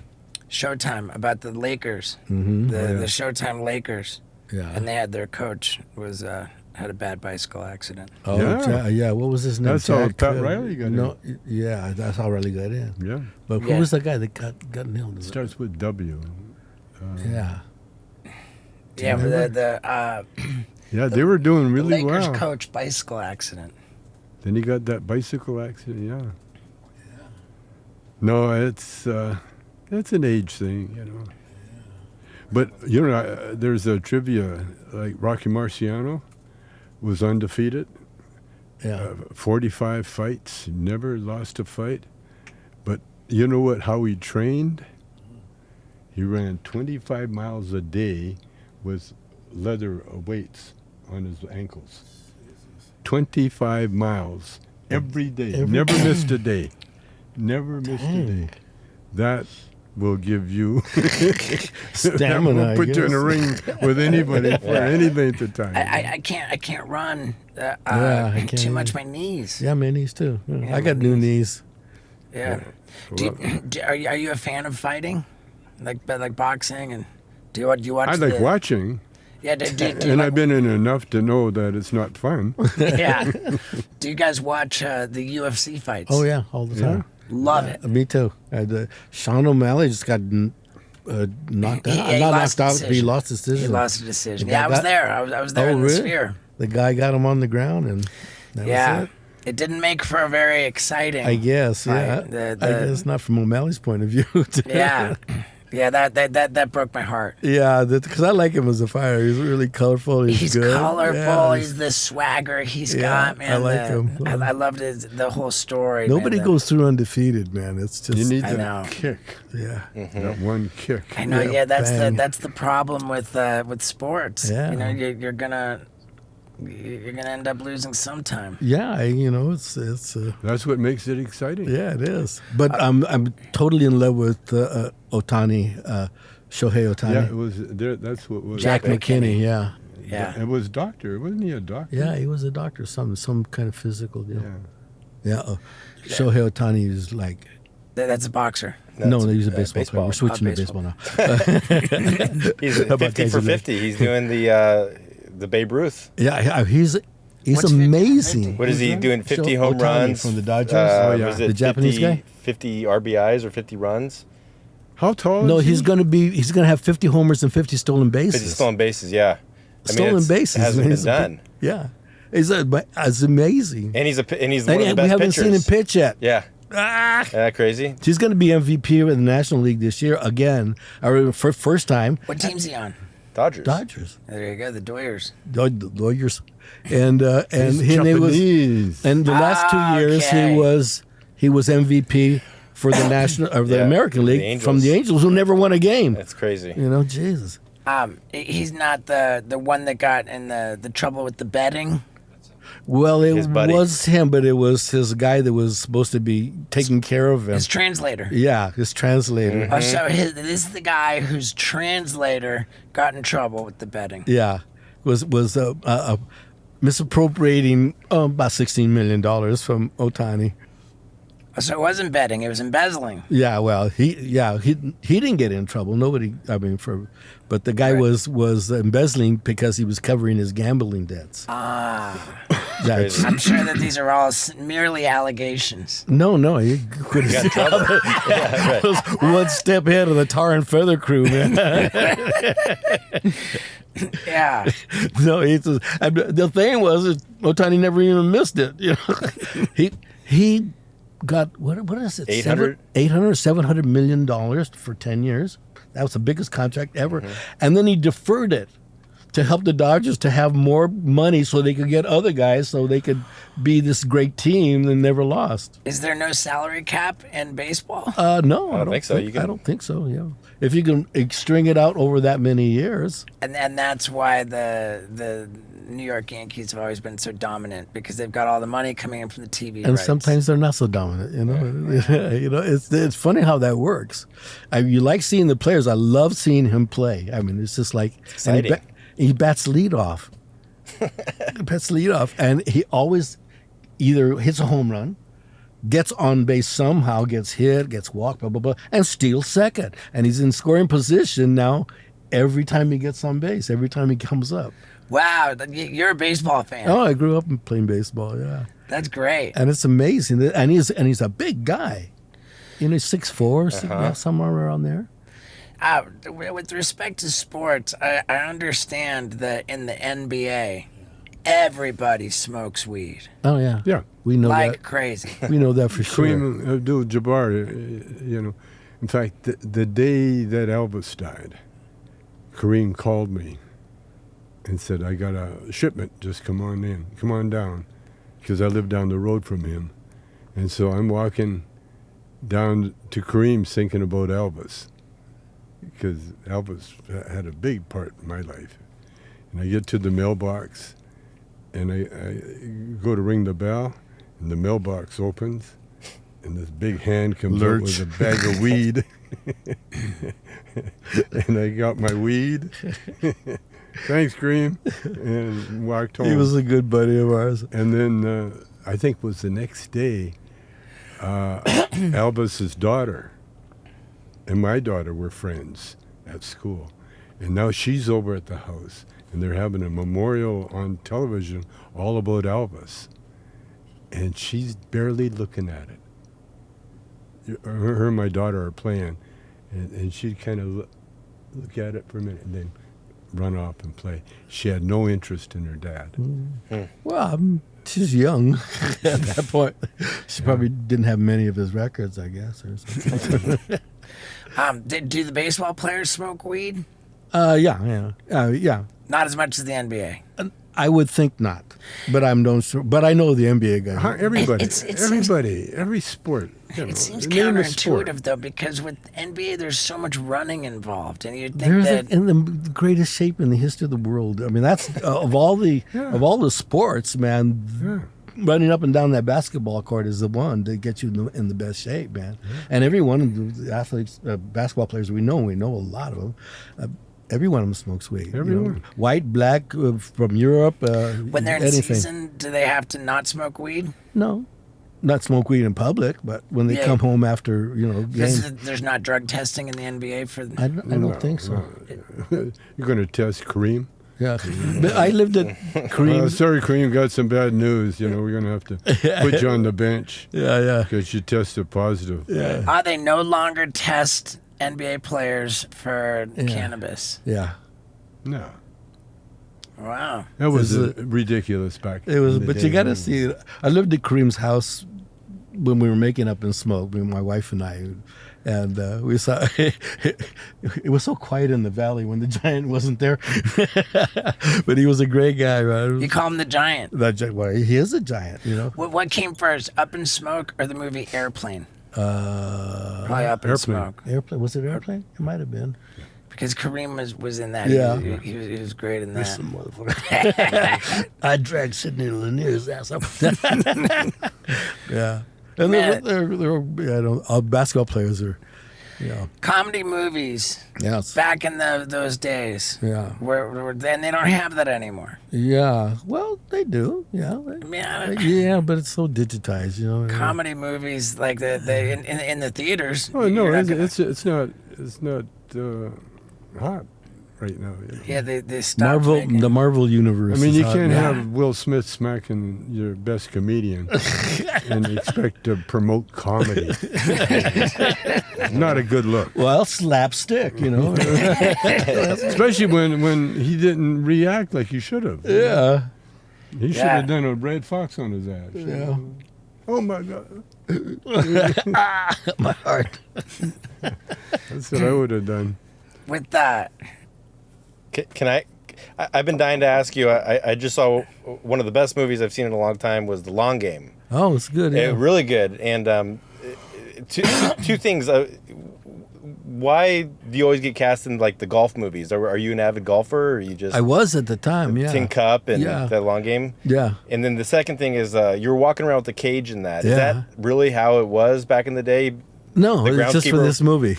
Showtime about the Lakers, the Showtime Lakers, Yeah. and they had their coach was had a bad bicycle accident. Oh, Yeah. yeah. What was his name? That's how Jack, Pat Riley got in. No, yeah, that's how Riley got in. Yeah. But who Yeah. was the guy that got nailed? It starts with W. Yeah. Yeah, but Yeah, they were doing the really Lakers well. coach bicycle accident. Then he got that bicycle accident. Yeah. No, it's an age thing, But there's a trivia like Rocky Marciano was undefeated, Yeah. 45 fights, never lost a fight. But you know what? How he trained? He ran 25 miles a day with leather weights on his ankles. 25 miles every day. Never missed a day. Never missed a day. That will give you Stamina, That will put you in a I ring with anybody for any length of time. I can't run I can't too much. either. My knees. Yeah, my knees too. Yeah, Yeah, I got my new knees. knees. Yeah. Are you a fan of fighting, like boxing, and do you watch? I like watching, Yeah. Do you and like, I've been in enough to know that it's not fun. yeah. Do you guys watch the UFC fights? Oh yeah, all the time. Love it. Me too. Sean O'Malley just got knocked out. He Not lost knocked the out. He decision. lost his decision. He lost a decision. The guy Yeah, I was got- there. I was there Oh, in the really? sphere. The guy got him on the ground, and that Yeah. was it. It didn't make for a very exciting. I guess. fight. Yeah. The- I guess not from O'Malley's point of view. Yeah. Yeah, that broke my heart. Yeah, because I like him as a fighter. He's really colorful. He's good. Colorful. Yeah, he's the swagger he's Yeah, got, man. I like him. I loved the whole story. Nobody man. goes through undefeated, man. It's just You need I that know. kick, yeah. that one kick. I know. Yeah, Yeah, that's bang. the problem with sports. Yeah. You know, you're gonna end up losing sometime. Yeah, it's That's what makes it exciting. yeah, it is. But I'm totally in love with Otani, Shohei Otani. Yeah, it was. That's what was. Jack McKinney. Yeah, Yeah. It was doctor. Wasn't he a doctor? yeah, he was a doctor, some kind of physical deal. Yeah. Yeah, Shohei Otani is like That's a boxer. no, he's a baseball player. baseball. We're switching to baseball. baseball now. He's How about 50 for guys in 50. He's doing the Babe Ruth. Yeah, he's What's amazing. 50? What is he doing? 50 Show home Ohtani runs from the Dodgers? Oh, yeah. Was it The Japanese 50, guy? 50 RBIs or 50 runs? How tall? No, is he's he? gonna have 50 homers and 50 stolen 50 bases. stolen bases. Yeah. Stolen it's- bases. It hasn't man. been He's a big- done. Yeah, it's amazing. And he's one And of the we best haven't pitchers. seen him pitch yet. Yeah. Ah! Isn't that crazy? He's going to be MVP of the National League this year again. I remember first time. What team's he on? Dodgers. Dodgers, There you go, the Doyers. Dodgers, and He's he was Japanese. and the last 2 years Okay. he was MVP for the national or the Yeah, American the League Angels. from the Angels, who never won a game. That's crazy. Jesus. He's not the one that got in the trouble with the betting. Well, it His buddy. was him, but it was his guy that was supposed to be taking care of him. His translator. Yeah, his translator. Oh, so this is the guy whose translator got in trouble with the betting. Yeah, was misappropriating about $16 million from Otani. So it wasn't betting; it was embezzling. Yeah, well, he didn't get in trouble. Nobody, but the guy Right. was embezzling because he was covering his gambling debts. That's, I'm sure that these are all merely allegations. no, he could Got in trouble. Yeah, right. was one step ahead of the tar and feather crew, man. Yeah. No, the thing was, Otani never even missed it. He got what is it? 800? $700 million for 10 years. That was the biggest contract ever. And then he deferred it to help the Dodgers to have more money so they could get other guys so they could be this great team and never lost. Is there no salary cap in baseball? No, I don't think so. You can- I don't think so. Yeah, if you can string it out over that many years. And that's why the New York Yankees have always been so dominant, because they've got all the money coming in from the TV And rights. sometimes they're not so dominant, It's funny how that works. You like seeing the players. I love seeing him play. I mean, it's just like and exciting. he bats leadoff. And he always either hits a home run, gets on base somehow, gets hit, gets walked, blah blah blah, and steals second. And he's in scoring position now. Every time he gets on base, every time he comes up. Wow, you're a baseball fan. Oh, I grew up playing baseball. Yeah. That's great. And it's amazing, and he's a big guy. He's 6'4", somewhere around there. With respect to sports, I understand that in the NBA, everybody smokes weed Oh yeah, Yeah. we know like crazy. that. We know that for sure. Kareem Abdul-Jabbar, in fact, the day that Elvis died, Kareem called me and said, I got a shipment, just come on down, because I live down the road from him. And so I'm walking down to Kareem thinking about Elvis, because Elvis had a big part in my life. And I get to the mailbox, and I go to ring the bell, and the mailbox opens, and this big hand comes out with a bag of weed. And I got my weed. Thanks, Kareem, and walked home. He was a good buddy of ours. And then I think it was the next day, Elvis's daughter and my daughter were friends at school. And now she's over at the house, and they're having a memorial on television all about Elvis. And she's barely looking at it. Her and my daughter are playing, and she'd kind of look at it for a minute and then run off and play. She had no interest in her dad. Well, She's young at that point. She probably didn't have many of his records, I guess, or something. Do the baseball players smoke weed? Yeah. Not as much as the NBA. I would think not, but I know the NBA guys. Everybody, It's- every sport. You know, It seems name a sport. counterintuitive though, because with NBA there's so much running involved, and you'd think They're that in the greatest shape in the history of the world. I mean, that's of all the sports, man. Running up and down that basketball court is the one that gets you in the best shape, man. And every one of the athletes, basketball players we know a lot of them. Every one of them smokes weed. Everyone. White, black, from Europe. when they're in anything. season, do they have to not smoke weed? No, not smoke weed in public, but when they Yeah. come home after games, There's not drug testing in the NBA for. I don't think so. You're going to test Kareem? Yeah, but I lived at Kareem. Sorry, Kareem, got some bad news. You know, we're going to have to put you on the bench Yeah. because you tested positive. Are they no longer test NBA players for cannabis? Yeah. No. Wow. That was Is it- ridiculous back It was, in the but day. you got to see it. I lived at Kareem's house when we were making Up in Smoke, my wife and I, and we saw it was so quiet in the valley when the giant wasn't there. But he was a great guy, right? You call him the Giant. Well, he is a giant, What came first, Up in Smoke or the movie Airplane? Probably Up in Airplane. Smoke, Airplane, was it Airplane? It might have been. because Kareem was in that. Yeah. He was great in that. Some motherfucker. I dragged Sidney Lanier's ass up. Yeah. And Man. all basketball players are, Comedy movies yes. back in those days. Yeah. Where then they don't have that anymore. Yeah. Well, they do. Yeah. I mean, Yeah, but it's so digitized, comedy movies like in the theaters. Oh no, you're not it's gonna- it's not hot right now. You know? Yeah, they stopped making. The Marvel universe. I mean, is you hot can't now. have Will Smith smacking your best comedian and expect to promote comedy. Not a good look, Well, slapstick, especially when he didn't react like he should have. Yeah. He should Yeah. have done a Red Fox on his ass. Yeah. Oh my God, My heart. that's what I would have done. With that, Can I? I've been dying to ask you. I just saw one of the best movies I've seen in a long time was The Long Game. Oh, it's good. Yeah. Really good. And two things. Why do you always get cast in like the golf movies? Are you an avid golfer, or are you just I was at the time, yeah. Tin Cup and Yeah. The Long Game? Yeah. And then the second thing is you were walking around with the cage in that. Is Yeah. that really how it was back in the day? No, The it's just for groundskeeper- this movie.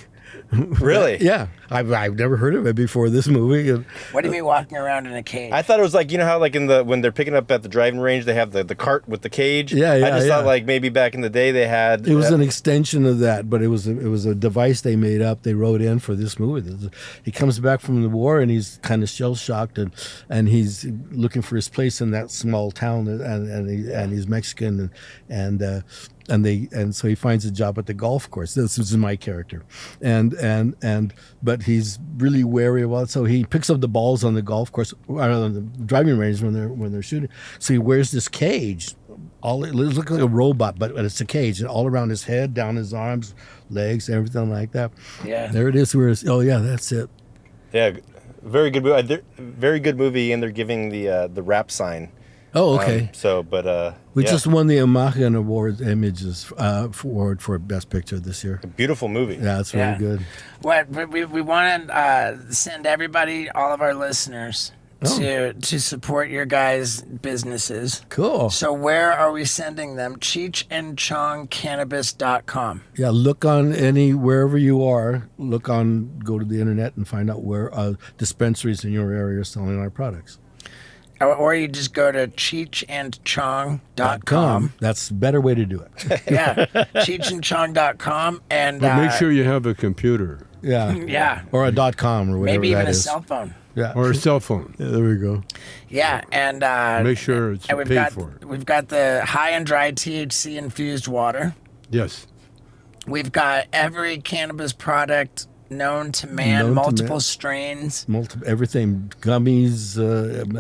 Really? Yeah. I've never heard of it before this movie. what do you mean walking around in a cage? I thought it was like, you know how like when they're picking up at the driving range, they have the cart with the cage. Yeah, I yeah, just thought yeah. like maybe back in the day they had. It was an extension of that, but it was a device they made up. They wrote in for this movie. He comes back from the war and he's kind of shell shocked and he's looking for his place in that small town and he's Mexican and so he finds a job at the golf course. This is my character, but he's really wary of it. So he picks up the balls on the golf course, or on the driving range when they're shooting. So he wears this cage. It looks like a robot, but it's a cage, and all around his head, down his arms, legs, everything like that. Yeah. There it is. Oh yeah, that's it. Yeah, very good movie. Very good movie, and they're giving the rap sign. Oh, okay. We yeah. just won the Imagen Award Images award for Best Picture this year. Beautiful movie. Yeah, it's really good. What we want to send everybody, all of our listeners, to support your guys' businesses. Cool. So where are we sending them? CheechandChongCannabis.com. Yeah, look on wherever you are. Go to the internet and find out where dispensaries in your area are selling our products. Or you just go to CheechandChong.com. That's a better way to do it. Yeah, CheechandChong.com. And But make sure you have a computer Yeah. yeah, Or a .com or whatever maybe even that a is. cell phone. Yeah. or a cell phone. Yeah, there we go. Yeah, and Make sure it's and we've paid got for. we've got the high and dry THC infused water. Yes. We've got every cannabis product known to man, Known to multiple man. strains. Everything, gummies,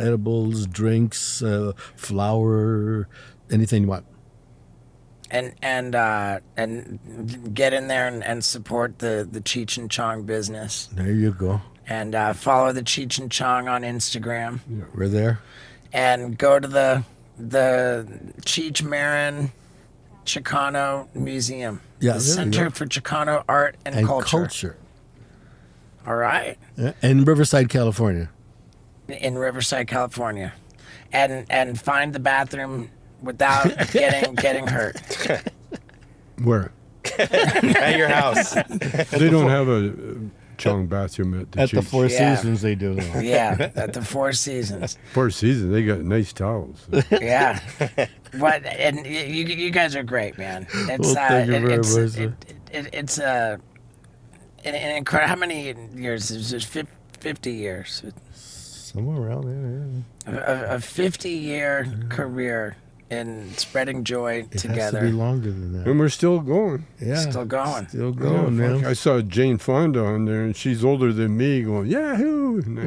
edibles, drinks, flour, anything you want. And get in there and support the Cheech and Chong business. There you go. And follow the Cheech and Chong on Instagram. We're there. And go to the Cheech Marin Chicano Museum. Yeah, The there you Center go. for Chicano Art and Culture. All right. Yeah, in Riverside, California. In Riverside, California. And find the bathroom without getting hurt. Where? At your house. They don't have a Chong bathroom at the At the Cheech. Four Yeah. Seasons, they do. Yeah, at the Four Seasons. Four Seasons, they got nice towels. Yeah. What? And you guys are great, man. It's Well, thank you very much, sir. it's an incredible. How many years? Is it 50 years? Somewhere around there. A 50-year career in spreading joy It together. has to be longer than that. And we're still going. Yeah, Still going. Still Yeah, going, fuck. man. I saw Jane Fonda on there, and she's older than me, going Yahoo! And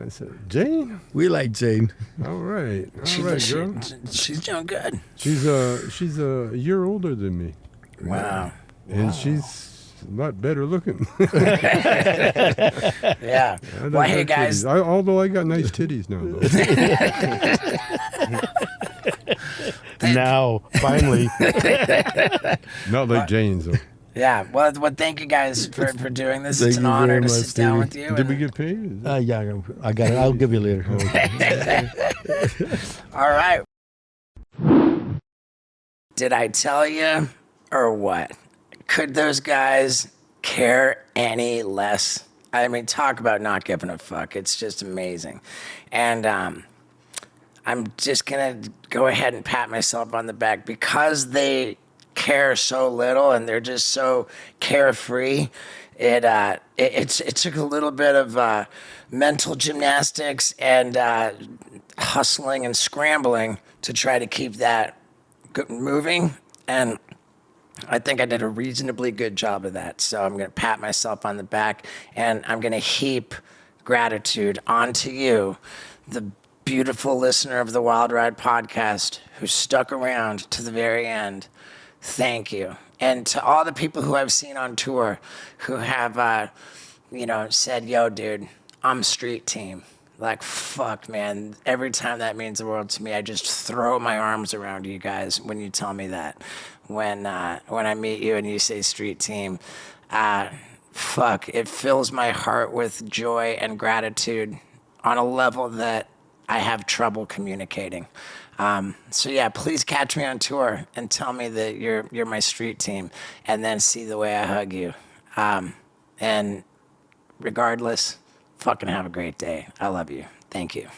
I said, Jane, We like Jane. all right, girl. She's doing good. She's a year older than me, Wow. and she's a lot better looking. Yeah. I don't Well, hey have guys. titties. Although I got nice titties now, though. Now, finally. Not like Jane's. Though. Yeah. Well, thank you guys for doing this. Thank It's an you honor very to much, sit down Stevie. with you. Did we and- get paid? Yeah, I got it. I'll give you later. All right. Did I tell you or what? Could those guys care any less? I mean, talk about not giving a fuck. It's just amazing. And I'm just going to go ahead and pat myself on the back because they care so little and they're just so carefree. It took a little bit of mental gymnastics and hustling and scrambling to try to keep that moving, and I think I did a reasonably good job of that. So I'm going to pat myself on the back, and I'm going to heap gratitude onto you, the beautiful listener of the Wild Ride podcast who stuck around to the very end. Thank you. And to all the people who I've seen on tour who have, said, yo, dude, I'm street team. Like, fuck, man. Every time that means the world to me. I just throw my arms around you guys when you tell me that. When I meet you and you say street team, fuck, it fills my heart with joy and gratitude on a level that I have trouble communicating. So yeah, please catch me on tour and tell me that you're my street team, and then see the way I hug you. And regardless, fucking have a great day. I love you. Thank you.